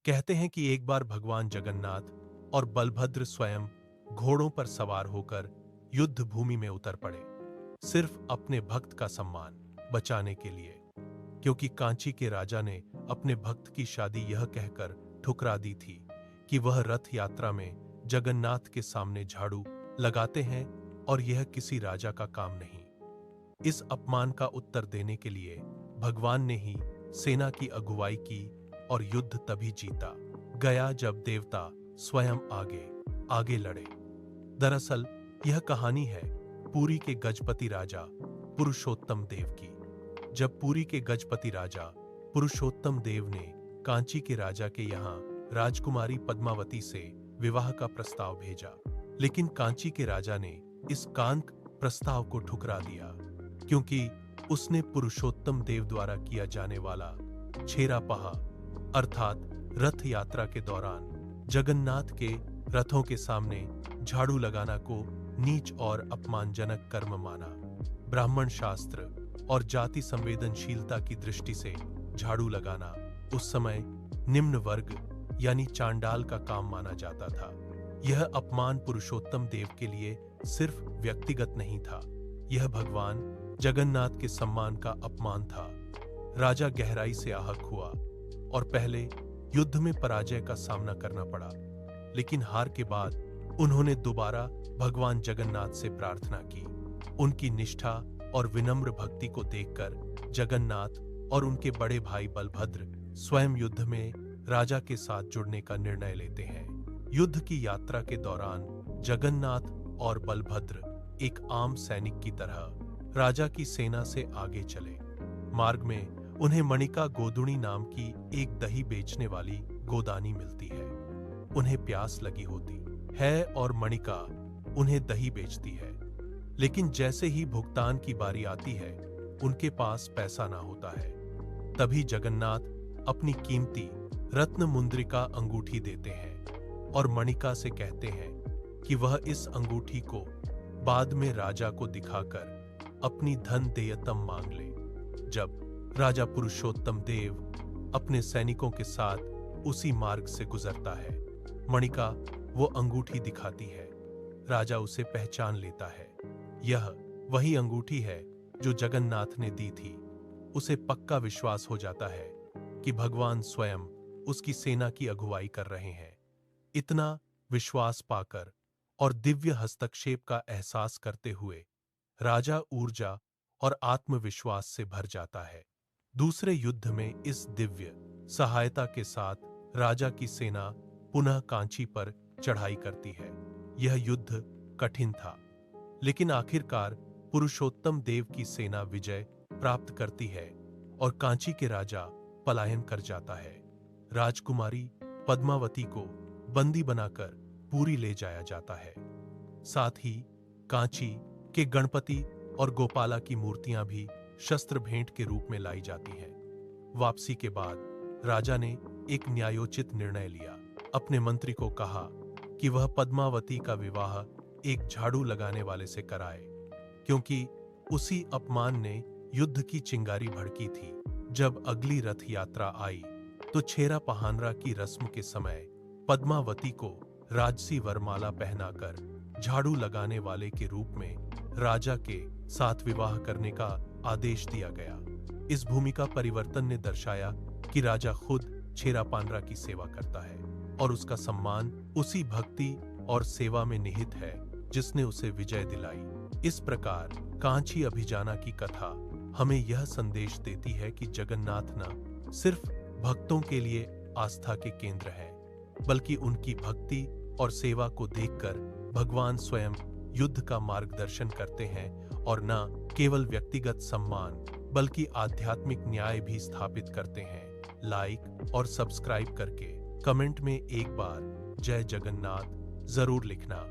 कहते हैं कि एक बार भगवान जगन्नाथ और बलभद्र स्वयं घोड़ों पर सवार होकर युद्ध भूमि में उतर पड़े, सिर्फ अपने भक्त का सम्मान बचाने के लिए। क्योंकि कांची के राजा ने अपने भक्त की शादी यह कहकर ठुकरा दी थी कि वह रथ यात्रा में जगन्नाथ के सामने झाड़ू लगाते हैं और यह किसी राजा का काम नहीं। इस अपमान का उत्तर देने के लिए भगवान ने ही सेना की अगुवाई की और युद्ध तभी जीता गया जब देवता स्वयं आगे आगे लड़े। दरअसल यह कहानी है पुरी के गजपति राजा पुरुषोत्तम देव की। जब पुरी के गजपति राजा पुरुषोत्तम देव ने कांची के राजा के यहाँ राजकुमारी पद्मावती से विवाह का प्रस्ताव भेजा, लेकिन कांची के राजा ने इस कांक प्रस्ताव को ठुकरा दिया क्योंकि उसने पुरुषोत्तम देव द्वारा किया जाने वाला छेरा पहा अर्थात रथ यात्रा के दौरान जगन्नाथ के रथों के सामने झाड़ू लगाना को नीच और अपमानजनक कर्म माना। ब्राह्मण शास्त्र और जाति संवेदनशीलता की दृष्टि से झाड़ू लगाना उस समय निम्न वर्ग यानी चांडाल का काम माना जाता था। यह अपमान पुरुषोत्तम देव के लिए सिर्फ व्यक्तिगत नहीं था, यह भगवान जगन्नाथ के सम्मान का अपमान था। राजा गहराई से आहत हुआ और पहले युद्ध में पराजय का सामना करना पड़ा, लेकिन हार के बाद उन्होंने दोबारा भगवान जगन्नाथ से प्रार्थना की। उनकी निष्ठा और विनम्र भक्ति को देखकर जगन्नाथ और उनके बड़े भाई बलभद्र स्वयं युद्ध में राजा के साथ जुड़ने का निर्णय लेते हैं। युद्ध की यात्रा के दौरान जगन्नाथ और बलभद्र एक आम सैनिक की तरह राजा की सेना से आगे चले। मार्ग में उन्हें मणिका गोदुणी नाम की एक दही बेचने वाली गोदानी मिलती है। उन्हें प्यास लगी होती है और मणिका उन्हें दही बेचती है, लेकिन जैसे ही भुगतान की बारी आती है उनके पास पैसा ना होता है। तभी जगन्नाथ अपनी कीमती रत्न मुंद्रिका अंगूठी देते हैं और मणिका से कहते हैं कि वह इस अंगूठी को बाद में राजा को दिखाकर अपनी धन देयतम मांग ले। जब राजा पुरुषोत्तम देव अपने सैनिकों के साथ उसी मार्ग से गुजरता है, मणिका वो अंगूठी दिखाती है। राजा उसे पहचान लेता है। यह वही अंगूठी है जो जगन्नाथ ने दी थी। उसे पक्का विश्वास हो जाता है कि भगवान स्वयं उसकी सेना की अगुवाई कर रहे हैं। इतना विश्वास पाकर और दिव्य हस्तक्षेप का एहसास करते हुए राजा ऊर्जा और आत्मविश्वास से भर जाता है। दूसरे युद्ध में इस दिव्य सहायता के साथ राजा की सेना पुनः कांची पर चढ़ाई करती है। यह युद्ध कठिन था, लेकिन आखिरकार पुरुषोत्तम देव की सेना विजय प्राप्त करती है और कांची के राजा पलायन कर जाता है। राजकुमारी पद्मावती को बंदी बनाकर पुरी ले जाया जाता है। साथ ही कांची के गणपति और गोपाला की मूर्तियां भी शस्त्र भेंट के रूप में लाई जाती हैं। वापसी के बाद राजा ने एक न्यायोचित निर्णय लिया। अपने मंत्री को कहा कि वह पद्मावती का विवाह एक झाड़ू लगाने वाले से कराए, क्योंकि उसी अपमान ने युद्ध की चिंगारी भड़की थी। जब अगली रथ यात्रा आई तो छेरा पहानरा की रस्म के समय पद्मावती को राजसी वरमाला पहनाकर झाड़ू लगाने वाले के रूप में राजा के साथ विवाह करने का आदेश दिया गया। इस भूमिका परिवर्तन ने दर्शाया कि राजा खुद छेरा पानरा की सेवा करता है और उसका सम्मान उसी भक्ति और सेवा में निहित है जिसने उसे विजय दिलाई। इस प्रकार कांची अभिजाना की कथा हमें यह संदेश देती है कि जगन्नाथ न सिर्फ भक्तों के लिए आस्था के केंद्र है, बल्कि उनकी भक्ति और सेवा को देखकर भगवान स्वयं युद्ध का मार्गदर्शन करते हैं और न केवल व्यक्तिगत सम्मान बल्कि आध्यात्मिक न्याय भी स्थापित करते हैं। लाइक और सब्सक्राइब करके कमेंट में एक बार जय जगन्नाथ जरूर लिखना।